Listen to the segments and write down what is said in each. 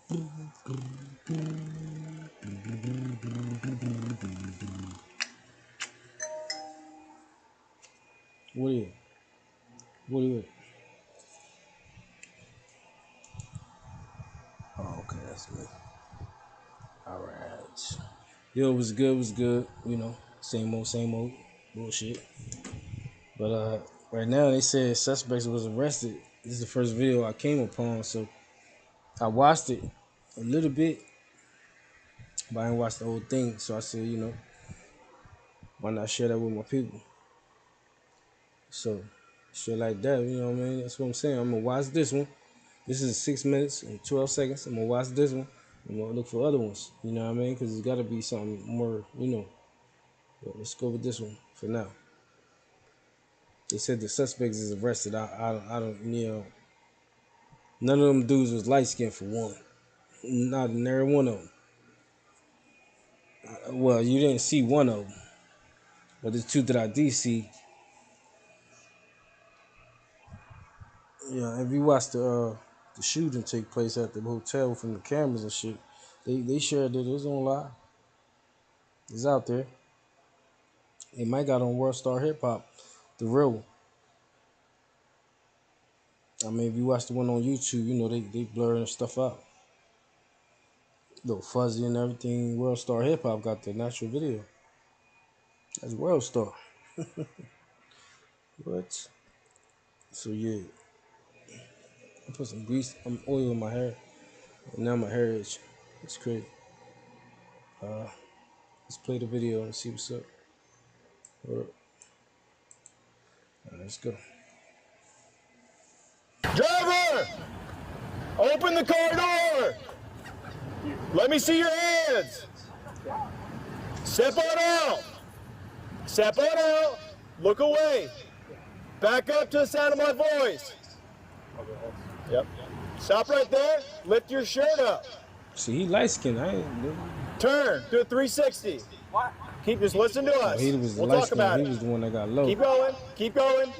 What is it? What is it? Oh, okay, that's me. All right. Yo, it was good. It was good. You know, same old bullshit. But right now they said suspects was arrested. This is the first video I came upon, so I watched it a little bit, but I didn't watch the whole thing. So I said, you know, why not share that with my people? So shit like that, you know what I mean? That's what I'm saying. I'm gonna watch this one. This is 6 minutes and 12 seconds. I'm gonna watch this one. I'm gonna look for other ones. You know what I mean? Because it's gotta be something more, you know. But let's go with this one for now. They said the suspects is arrested. I don't, you know. None of them dudes was light skinned for one. Not nary one of them. Well, you didn't see one of them, but the two that I did see. Yeah, if you watch the shooting take place at the hotel from the cameras and shit, they shared that it's on live. It's out there. They might got on World Star Hip Hop, the real one. I mean, if you watch the one on YouTube, you know they blurring stuff out. Little fuzzy and everything. World Star Hip Hop got the natural video. That's World Star. What? So yeah, I put some grease, oil in my hair, and now my hair is it's crazy. Let's play the video and see what's up. All right, let's go. Driver, open the car door. Let me see your hands. Step on out. Step on out. Look away. Back up to the sound of my voice. Yep. Stop right there. Lift your shirt up. See, he light skinned. Turn. Do a 360. What? Just listen to us. He was we'll talk about it. He was the one that got low. Keep going. Keep going.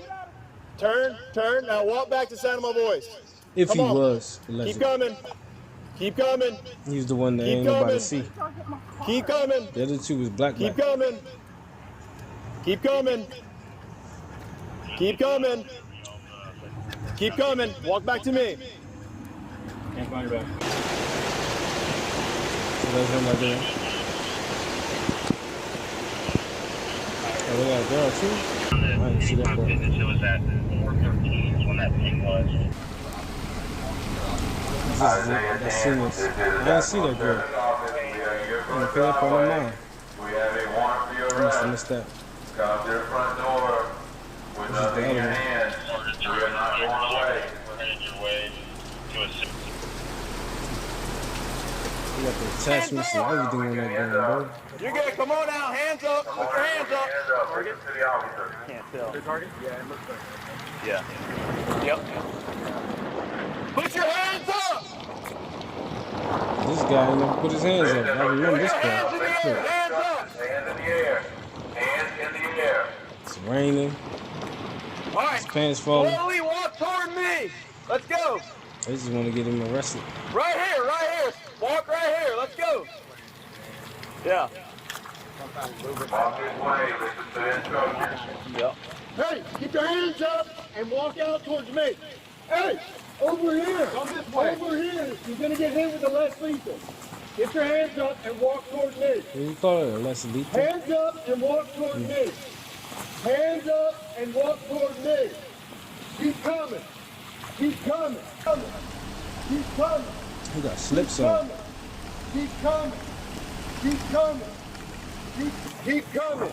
Turn. Now walk back to the sound of my voice. If he was. Keep coming. Keep coming. He's the one that ain't nobody see. Keep coming. The other two was black. Keep coming. Keep coming. Keep coming. Keep coming. Walk back to me. Can't find your back. So that's him right there. Oh, we got a girl too? I didn't see that girl. It was at 4:13 when that thing was. I seen this. I didn't see that girl. I'm gonna put up on my mind. We have a warrant for your I must have arrest. missed that. Come to the front door with nothing in your hand. We are not going away. We're headed your way to a. We got the attachments and everything on that gun, bro. You're good. Come on out. Hands up. Put your hands up. Hands up. Bring it to the officer. Can't tell. Your target? Yeah, it looks like it. Yeah. Yep. Put your hands up. This guy ain't never put his hands up. I remember this part. Hands in the air. Hands up. Hands in the air. Hands in the air. It's raining. All right. His pants falling. Slowly walk toward me. Let's go. They just want to get him arrested. Right here. Right here. Walk right here. Let's go. Yeah. Walk this way. Listen to the instructions. Yep. Hey, keep your hands up and walk out towards me. Hey, over here. Come this way. Over here. You're going to get hit with the less lethal. Get your hands up and walk towards me. What do you call it? A less lethal? Hands up and walk towards me. Hands up and walk towards me. Keep coming. Keep coming. Keep coming. He got slips on. Keep coming. Keep coming. Keep coming.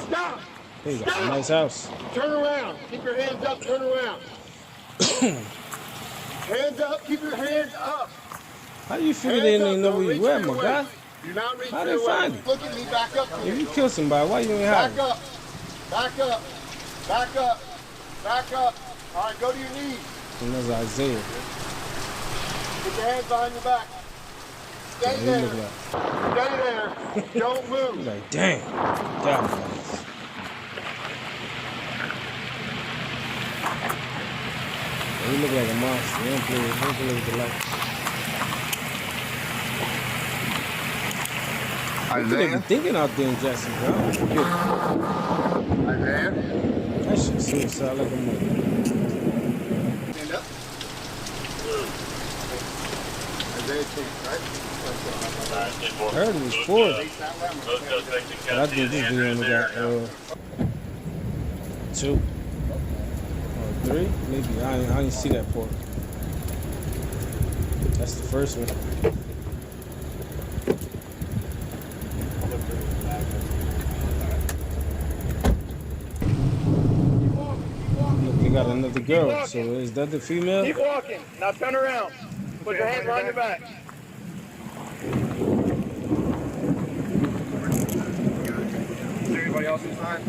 Stop. He got a nice house. Turn around. Keep your hands up. Turn around. Hands up. Keep your hands up. How do you figure they didn't know where you at, my guy? Do not reach How they your find way. you? Look at me. Back up. If you kill somebody, why you ain't Back hiding? up. Back up. Back up. Back up. All right. Go to your knees. And that's Isaiah. Put your hands behind your back. Stay What he there. look like? Stay there. Don't He's move. like, damn. God bless. He look like a monster. He don't play with the lights. What could they be thinking out there in Jacksonville? I don't get it. Isaiah? That shit suicide like a mother. Stand up. Isaiah Chance, right? I heard it was 4. But I think this video only got 2 or 3, maybe. I didn't see that part. That's the first one. Look, they got another girl. So is that the female? Keep walking. Now turn around. Put your hands behind your back. Is there anybody else inside?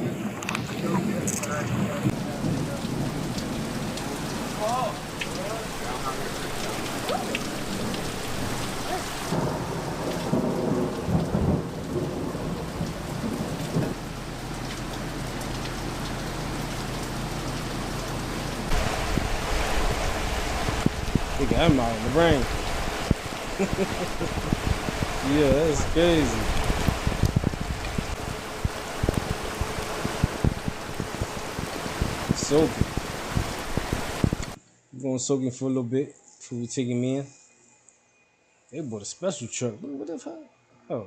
They got him out in the rain. Yeah, that's crazy. Soaking. We're going soaking for a little bit before we take him in. They bought a special truck. What the fuck? Oh.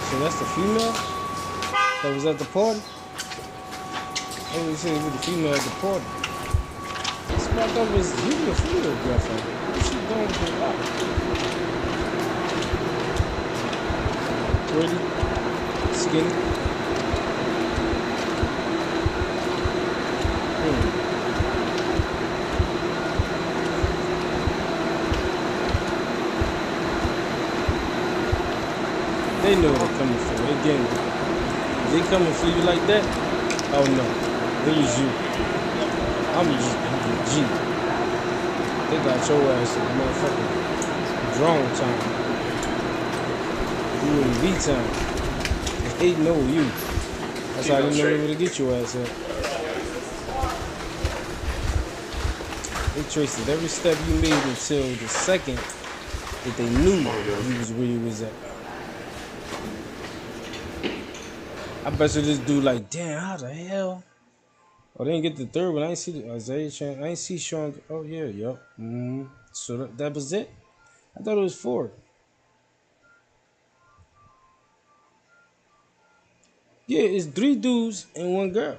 So that's the female that was at the party? Oh, we said it was the female at the party. This motherfucker was Julio Foolio girlfriend. What's she doing with her life? Pretty, skinny. They know what they're coming for. They getting it. If they coming for you like that, oh no, it was you. I'm just G. They got your ass in motherfucking drone time. You in V time. They know you. That's how they know where to get your ass at. They traced it every step you made until the second that they knew you was where you was at. I bet you this dude like, damn, how the hell? Oh, they didn't get the third one. I ain't see the Isaiah Chan. I ain't see Sean. Oh, yeah, yup. So that was it? I thought it was 4. Yeah, it's 3 dudes and 1 girl.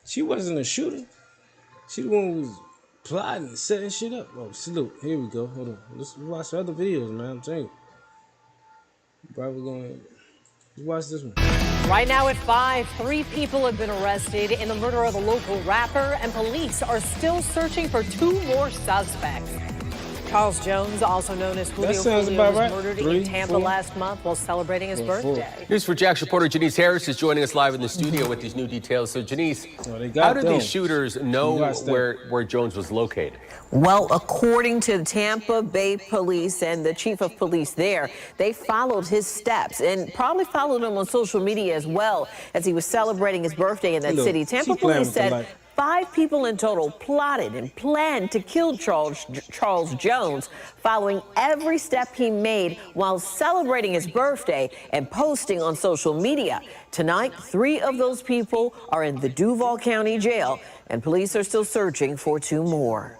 She wasn't a shooter. She the one who was plotting and setting shit up. Oh, salute. Here we go. Hold on. Let's watch the other videos, man. I'm telling you. Probably going to watch this one. Right now at 5, 3 people have been arrested in the murder of a local rapper, and police are still searching for 2 more suspects. Charles Jones, also known as Julio, was murdered in Tampa last month while celebrating his birthday. News for Jax reporter Janice Harris is joining us live in the studio with these new details. So, Janice, how did these shooters know where Jones was located? Well, according to Tampa Bay Police and the chief of police there, they followed his steps and probably followed him on social media as well as he was celebrating his birthday in that city. Tampa Police said 5 people in total plotted and planned to kill Charles Jones following every step he made while celebrating his birthday and posting on social media. Tonight, 3 of those people are in the Duval County Jail, and police are still searching for 2 more.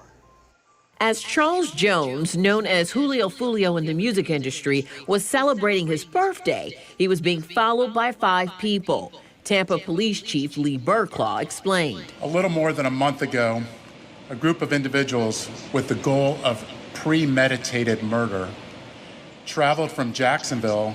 As Charles Jones, known as Julio Foolio in the music industry, was celebrating his birthday, he was being followed by 5 people. Tampa Police Chief Lee Burklaw explained. A little more than a month ago, a group of individuals with the goal of premeditated murder traveled from Jacksonville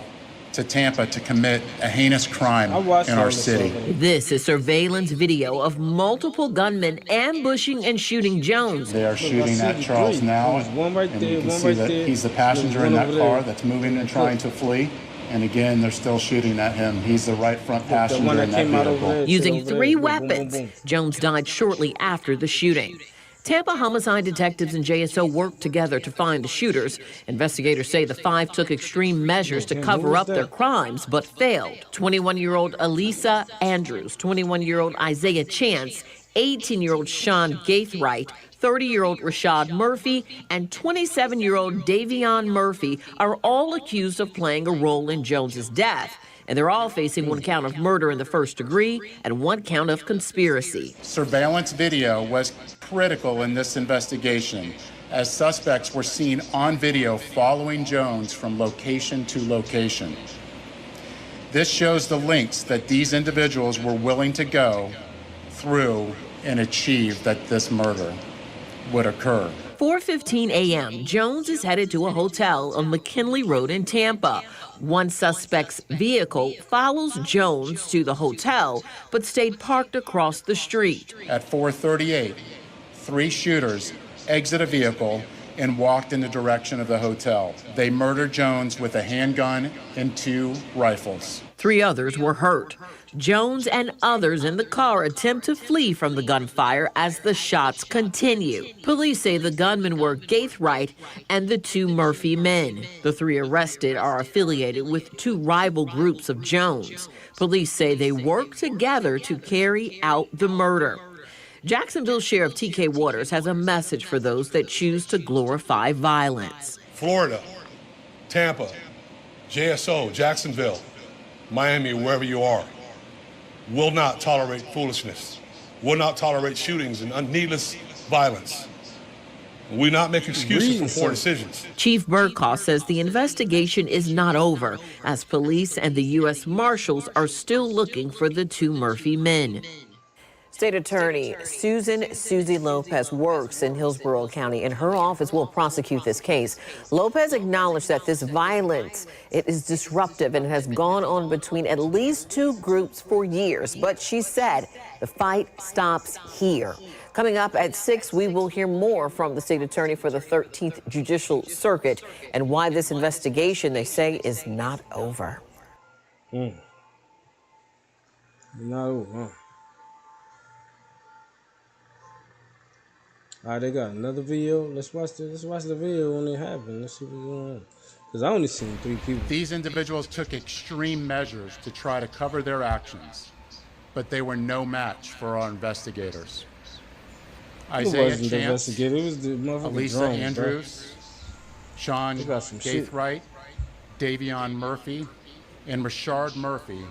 to Tampa to commit a heinous crime in our city. This is surveillance video of multiple gunmen ambushing and shooting Jones. They are shooting at Charles now, and you can see that he's the passenger in that car that's moving and trying to flee. And again, they're still shooting at him. He's the right front passenger in that vehicle. Using 3 weapons, Jones died shortly after the shooting. Tampa homicide detectives and JSO worked together to find the shooters. Investigators say the 5 took extreme measures to cover up their crimes, but failed. 21-year-old Elisa Andrews, 21-year-old Isaiah Chance, 18-year-old Sean Gaithright, 30-year-old Rashad Murphy, and 27-year-old Davion Murphy are all accused of playing a role in Jones's death. And they're all facing one count of murder in the first degree and one count of conspiracy. Surveillance video was critical in this investigation, as suspects were seen on video following Jones from location to location. This shows the lengths that these individuals were willing to go through and achieve that this murder would occur. 4:15 a.m., Jones is headed to a hotel on McKinley Road in Tampa. One suspect's vehicle follows Jones to the hotel, but stayed parked across the street. At 4:38, 3 shooters exit a vehicle and walked in the direction of the hotel. They murdered Jones with a handgun and 2 rifles. 3 others were hurt. Jones and others in the car attempt to flee from the gunfire as the shots continue. Police say the gunmen were Gaithright and the 2 Murphy men. The 3 arrested are affiliated with 2 rival groups of Jones. Police say they worked together to carry out the murder. Jacksonville Sheriff T.K. Waters has a message for those that choose to glorify violence. Florida, Tampa, JSO, Jacksonville, Miami, wherever you are, will not tolerate foolishness, will not tolerate shootings and needless violence. We not make excuses for poor decisions. Chief Burkhaw says the investigation is not over, as police and the U.S. Marshals are still looking for the 2 Murphy men. State Attorney Susie Lopez works in Hillsborough County, and her office will prosecute this case. Lopez acknowledged that this violence, it is disruptive and has gone on between at least 2 groups for years. But she said the fight stops here. Coming up at 6, we will hear more from the state attorney for the 13th Judicial Circuit and why this investigation, they say, is not over. Not over, huh? All right, they got another video. Let's watch the video when it happened. Let's see what's going on. Because I only seen 3 people. These individuals took extreme measures to try to cover their actions, but they were no match for our investigators. Isaiah Chance, It was the Elisa drones, Andrews, Sean Gaithright, Davion Murphy, and Rashard Murphy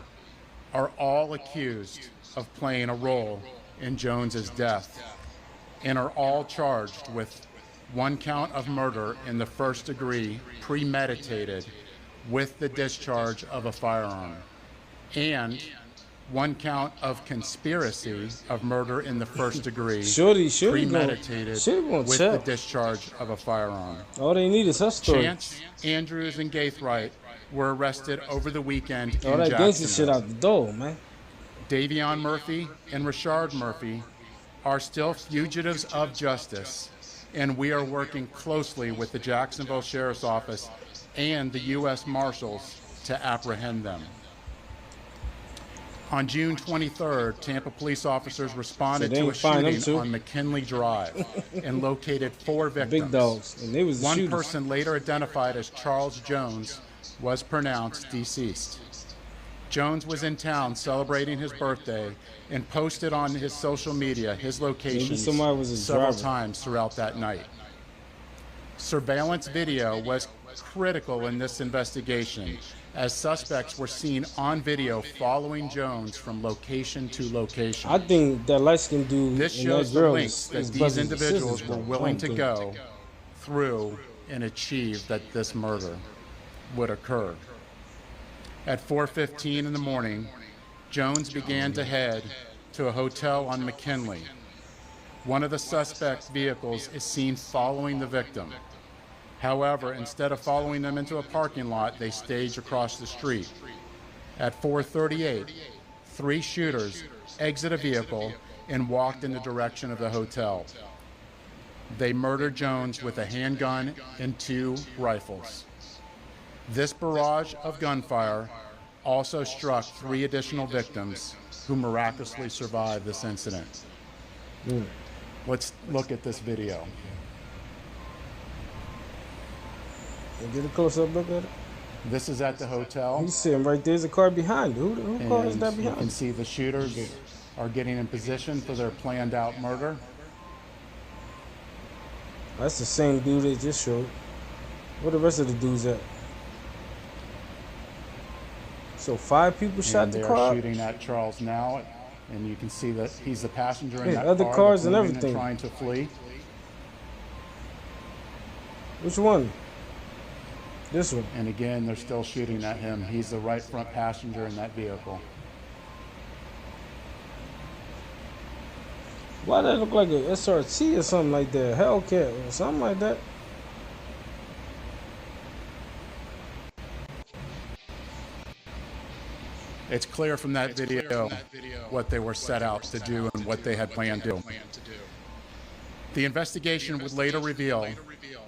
are all accused of playing a role in Jones's death, and are all charged with 1 count of murder in the first degree, premeditated, with the discharge of a firearm, and 1 count of conspiracy of murder in the first degree, premeditated, with the discharge of a firearm. All they need is her story. Chance, Andrews, and Gaithright were arrested over the weekend in Jacksonville. Gangster shit out the door, man. Davion Murphy and Rashard Murphy are still fugitives of justice, and we are working closely with the Jacksonville Sheriff's Office and the U.S. Marshals to apprehend them. On June 23rd, Tampa police officers responded to a shooting on McKinley Drive and located 4 victims. Big dogs. And they was the 1 person later identified as Charles Jones was pronounced deceased. Jones was in town celebrating his birthday and posted on his social media his location several times throughout that night. Surveillance video was critical in this investigation, as suspects were seen on video following Jones from location to location. I think that light-skinned dude this shows the lengths that these individuals were willing to go through and achieve that this murder would occur. At 4:15 in the morning, Jones began to head to a hotel on McKinley. One of the suspect's vehicles is seen following the victim. However, instead of following them into a parking lot, they staged across the street. At 4:38, 3 shooters exit a vehicle and walked in the direction of the hotel. They murdered Jones with a handgun and 2 rifles. This barrage of gunfire also struck 3 additional victims who miraculously survived this incident. Let's look at this video. Get a close-up look at it. This is at the hotel. You see him right there. There's a car behind. Who car is that behind? You can see the shooters are getting in position for their planned out murder. That's the same dude they just showed. Where the rest of the dudes at? So 5 people shot the car. They are shooting at Charles now, and you can see that he's the passenger in that other car cars that's and moving everything. and trying to flee. Which one? This one. And again, they're still shooting at him. He's the right front passenger in that vehicle. Why that look like a SRT or something like that? Hellcat or something like that? It's clear from that video what they were set out to do and what they had planned to do. The investigation would later reveal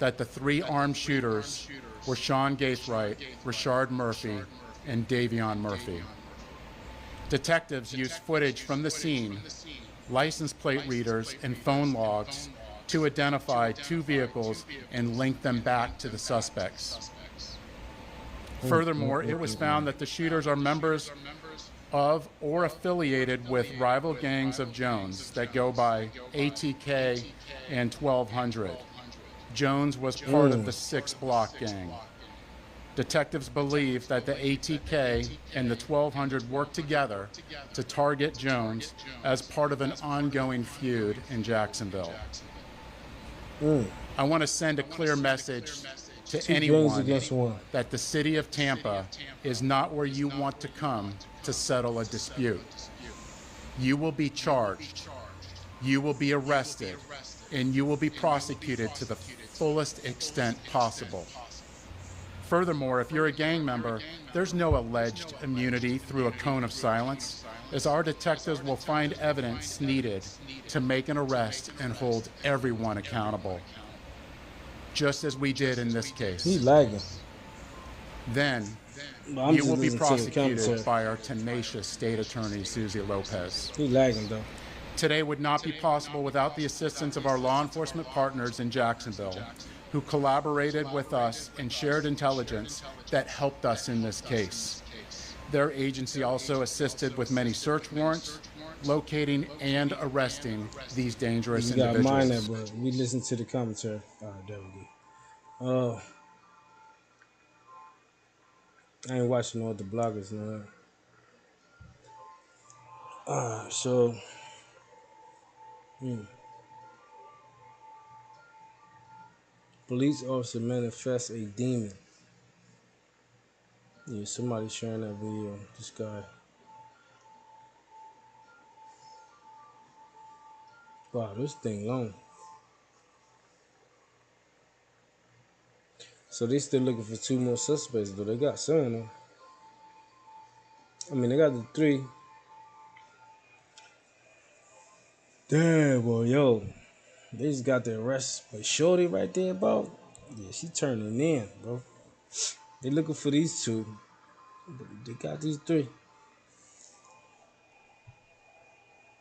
that the 3 armed shooters were Sean Gaithright, Rashard Murphy, and Davion Murphy. Detectives used footage from the scene, license plate readers, and phone logs to identify 2 vehicles and link them back to the suspects. Furthermore, it was found that the shooters are members of or affiliated with rival gangs of Jones that go by ATK and 1200. Jones was part of the 6 Block gang. Detectives believe that the ATK and the 1200 worked together to target Jones as part of an ongoing feud in Jacksonville. I want to send a clear message to anyone that the city of Tampa is not where you want to come to settle a dispute. You will be charged, you will be arrested, and you will be prosecuted to the fullest extent possible. Furthermore, if you're a gang member, there's no alleged immunity through a cone of silence, as our detectives will find evidence needed to make an arrest and hold everyone accountable, just as we did in this case. He's lagging. Then you will be prosecuted by our tenacious state attorney, Susie Lopez. He's lagging though. Today would not be possible without the assistance of our law enforcement partners in Jacksonville, who collaborated with us and shared intelligence that helped us in this case. Their agency also assisted with many search warrants, locating and arresting these dangerous individuals. You got mine there, bro. We listen to the commentary. All right, there we go. I ain't watching all the bloggers now. So. Police officer manifests a demon. Yeah, somebody sharing that video. This guy. Wow, this thing long. So they still looking for 2 more suspects, though. They got some of them. I mean, they got the 3. Damn, boy, yo. They just got the arrest. But Shorty right there, bro. Yeah, she turning in, bro. They looking for these 2. But they got these 3.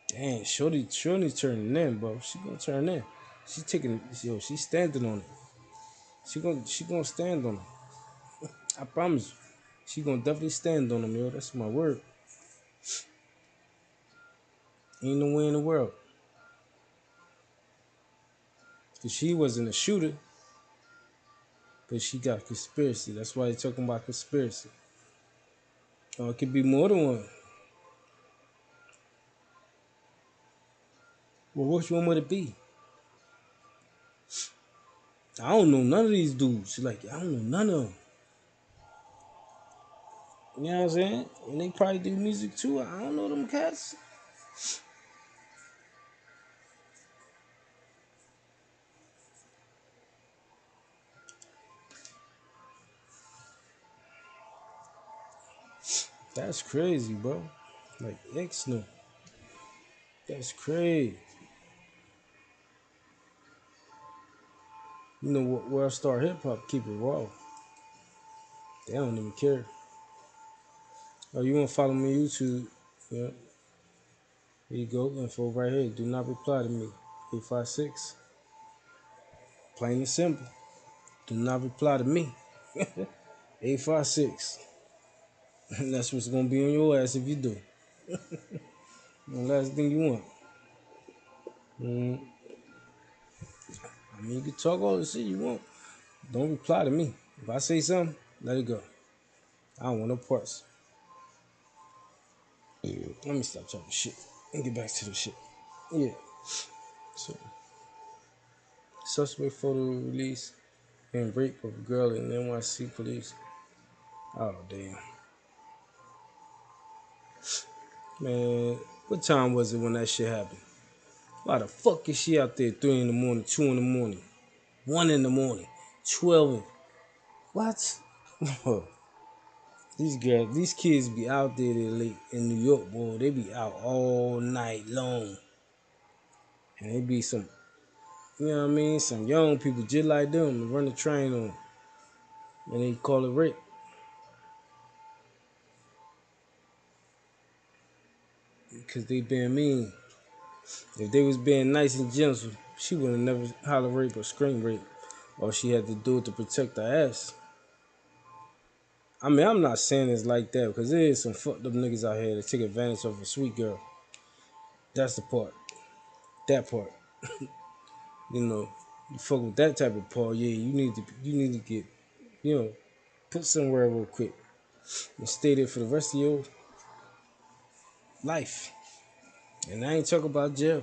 Damn, Shorty turning in, bro. She gonna turn in. She taking, yo, she standing on it. She gonna stand on it. I promise you. She gonna definitely stand on them, yo. That's my word. Ain't no way in the world. Cause she wasn't a shooter, but she got conspiracy. That's why they're talking about conspiracy. Or it could be more than one. Well, which one would it be? I don't know none of these dudes. Like, I don't know none of them. You know what I'm saying? And they probably do music too. I don't know them cats. That's crazy, bro. Like, X no. That's crazy. You know what? Where I start hip hop, keep it raw. They don't even care. Oh, you want to follow me on YouTube? Yeah. Here you go. Info right here. Do not reply to me. 856. Plain and simple. Do not reply to me. 856. And that's what's going to be on your ass if you do. The last thing you want. I mean, you can talk all the shit you want. Don't reply to me. If I say something, let it go. I don't want no parts. Let me stop talking shit and get back to the shit. Yeah. So, suspect photo release and rape of a girl in NYC police. Oh, damn. Man, what time was it when that shit happened? Why the fuck is she out there 3 in the morning, 2 in the morning, 1 in the morning, 12? What? These kids be out there late in New York, boy. They be out all night long. And they be some, you know what I mean, some young people just like them run the train on them. And they call it rape. Because they being mean. If they was being nice and gentle, she would have never holler rape or scream rape. All she had to do it to protect her ass. I mean, I'm not saying it's like that, because there is some fucked up niggas out here that take advantage of a sweet girl. That's the part. That part. You know, you fuck with that type of part, yeah, you need to get, you know, put somewhere real quick and stay there for the rest of your life. And I ain't talking about jail.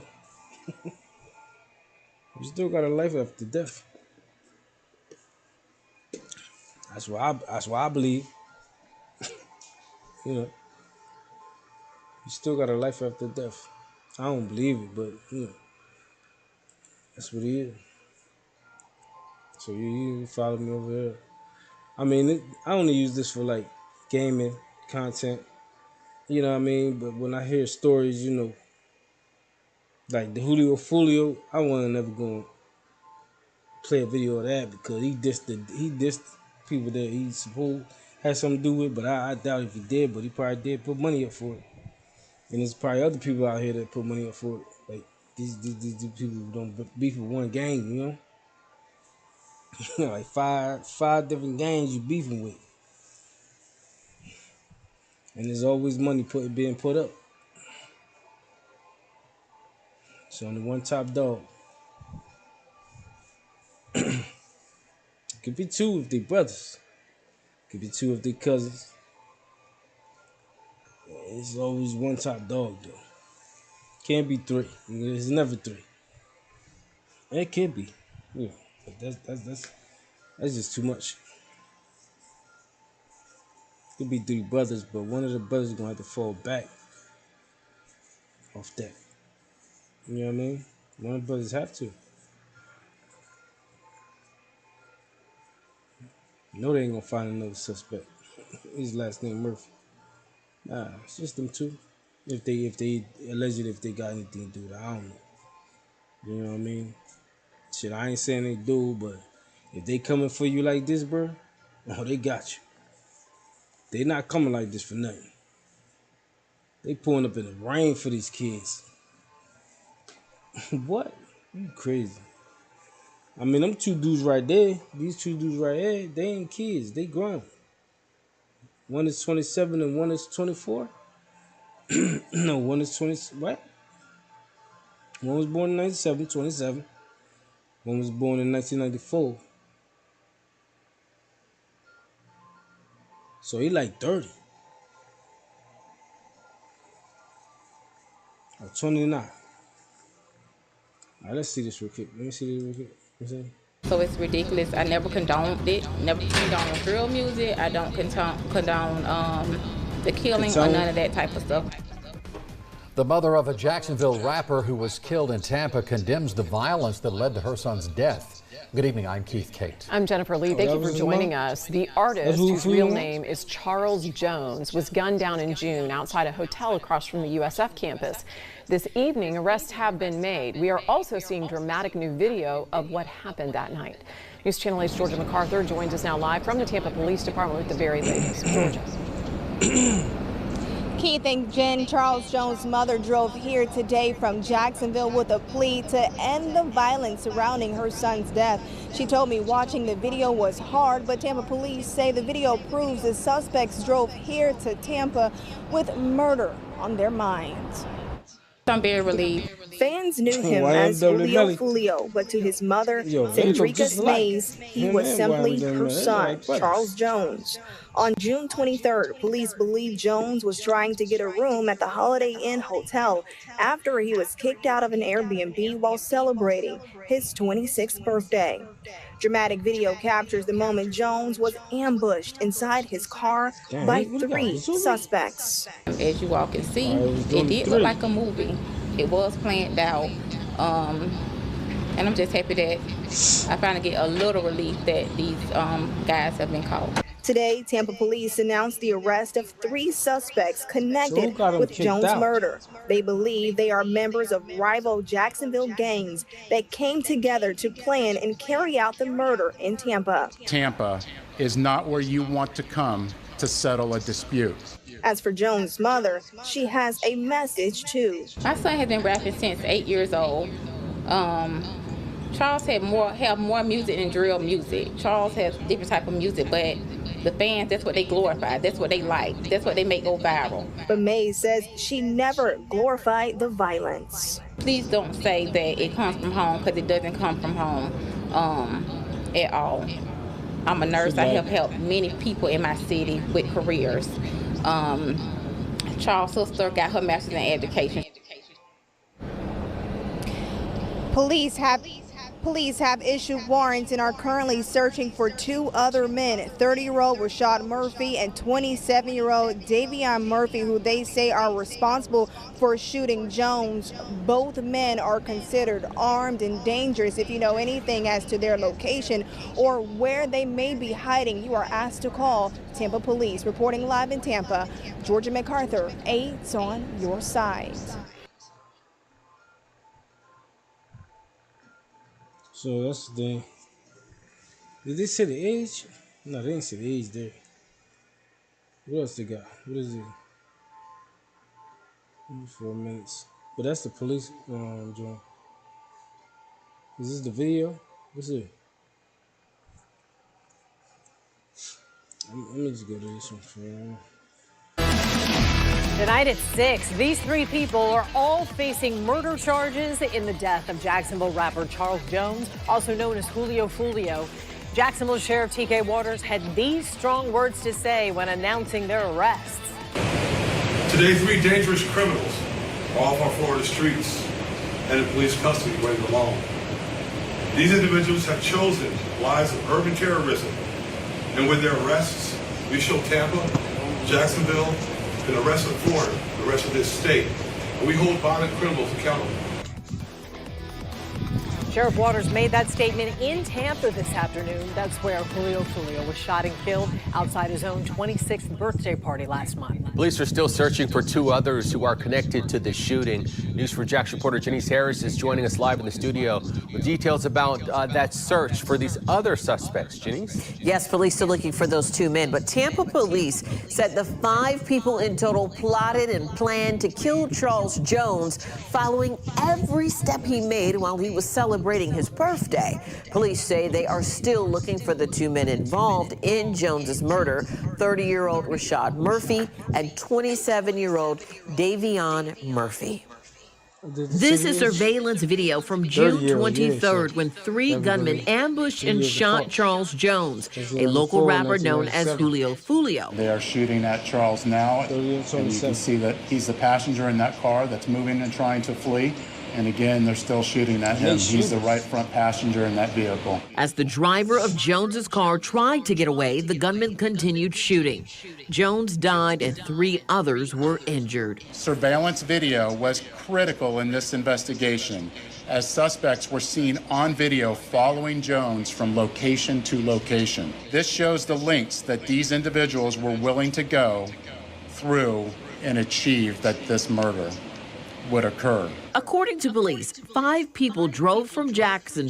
You still got a life after death. That's why I believe. You know, you still got a life after death. I don't believe it, but you know, that's what it is. So you follow me over there. I mean, I only use this for like gaming content. You know what I mean? But when I hear stories, you know, like the Julio Foolio, I wasn't never going to play a video of that because he dissed people that he supposed had something to do with, but I doubt if he did, but he probably did put money up for it. And there's probably other people out here that put money up for it. Like these people who don't beef with one gang, you know? Like five different gangs you beefing with. And there's always money being put up. So only one top dog. Could be 2 if they brothers. Could be 2 if they cousins. It's always one top dog though. Can't be 3. It's never 3. It can be. Yeah. But that's just too much. Could be 3 brothers, but one of the brothers is gonna have to fall back off that. You know what I mean? One of the brothers have to. No, they ain't gonna find another suspect. His last name Murphy. Nah, it's just them 2. If they allegedly if they got anything to do with it, I don't know. You know what I mean? Shit, I ain't saying they do, but if they coming for you like this, bro, oh, they got you. They not coming like this for nothing. They pulling up in the rain for these kids. What? You crazy. I mean, them 2 dudes right there, these 2 dudes right here, they ain't kids. They grown. One is 27 and one is 24. No, one is 20. What? One was born in 97, 27. One was born in 1994. So he like 30. Or 29. All right, let's see this real quick. Let me see this real quick. So it's ridiculous. I never condoned it. Never condoned drill music. I don't condone the killing or none of that type of stuff. The mother of a Jacksonville rapper who was killed in Tampa condemns the violence that led to her son's death. Good evening, I'm Keith Kate. I'm Jennifer Lee. Thank you for joining us. The artist, whose real name is Charles Jones, was gunned down in June outside a hotel across from the USF campus. This evening, arrests have been made. We are also seeing dramatic new video of what happened that night. News Channel 8's Georgia MacArthur joins us now live from the Tampa Police Department with the very latest. Georgia. Keith and Jen, Charles Jones' mother drove here today from Jacksonville with a plea to end the violence surrounding her son's death. She told me watching the video was hard, but Tampa police say the video proves the suspects drove here to Tampa with murder on their minds. I'm very relieved. Fans knew him as Julio Foolio, but to his mother, Cendrika Mays, he was simply her son, Charles Jones. On June 23rd, police believe Jones was trying to get a room at the Holiday Inn Hotel after he was kicked out of an Airbnb while celebrating his 26th birthday. Dramatic video captures the moment Jones was ambushed inside his car by 3 suspects. As you all can see, it did look like a movie. It was planned out, and I'm just happy that I finally get a little relief that these guys have been caught. Today, Tampa police announced the arrest of 3 suspects connected with Jones' murder. They believe they are members of rival Jacksonville gangs that came together to plan and carry out the murder in Tampa. Tampa is not where you want to come to settle a dispute. As for Jones' mother, she has a message too. My son has been rapping since 8 years old. Charles have more music than drill music. Charles has different type of music, but the fans, that's what they glorify. That's what they like. That's what they make go viral. But Mays says she never glorified the violence. Please don't say that it comes from home, because it doesn't come from home at all. I'm a nurse. I have helped many people in my city with careers. Charles' sister got her master's in education. Police have issued warrants and are currently searching for 2 other men, 30-year-old Rashad Murphy and 27-year-old Davion Murphy, who they say are responsible for shooting Jones. Both men are considered armed and dangerous. If you know anything as to their location or where they may be hiding, you are asked to call Tampa Police. Reporting live in Tampa, Georgia MacArthur, 8's on your side. So that's the thing. Did they say the age? No, they didn't say the age there. What else they got? What is it? 4 minutes. But that's the police joint. Is this the video? What's it? Let me just go to this one for you. Tonight at 6, these 3 people are all facing murder charges in the death of Jacksonville rapper Charles Jones, also known as Julio Foolio. Jacksonville Sheriff T.K. Waters had these strong words to say when announcing their arrests. Today, 3 dangerous criminals are off our Florida streets and in police custody waiting alone. These individuals have chosen lives of urban terrorism, and with their arrests, we show Tampa, Jacksonville, and the rest of Florida, the rest of this state, and we hold violent criminals accountable. Sheriff Waters made that statement in Tampa this afternoon. That's where Julio Foolio was shot and killed outside his own 26th birthday party last month. Police are still searching for 2 others who are connected to the shooting. News4Jax reporter Janice Harris is joining us live in the studio with details about that search for these other suspects. Janice? Yes, police still looking for those 2 men, but Tampa police said the 5 people in total plotted and planned to kill Charles Jones following every step he made while he was celebrating his birthday. Police say they are still looking for the 2 men involved in Jones's murder, 30-year-old Rashad Murphy and 27-year-old Davion Murphy. This is surveillance video from June 23rd when 3 gunmen ambushed and shot Charles Jones, a local rapper known as Julio Foolio. They are shooting at Charles now, and you can see that he's the passenger in that car that's moving and trying to flee. And again, they're still shooting at him. He's the right front passenger in that vehicle. As the driver of Jones's car tried to get away, the gunman continued shooting. Jones died and 3 others were injured. Surveillance video was critical in this investigation, as suspects were seen on video following Jones from location to location. This shows the lengths that these individuals were willing to go through and achieve that this murder would occur. According to police, 5 people drove from Jacksonville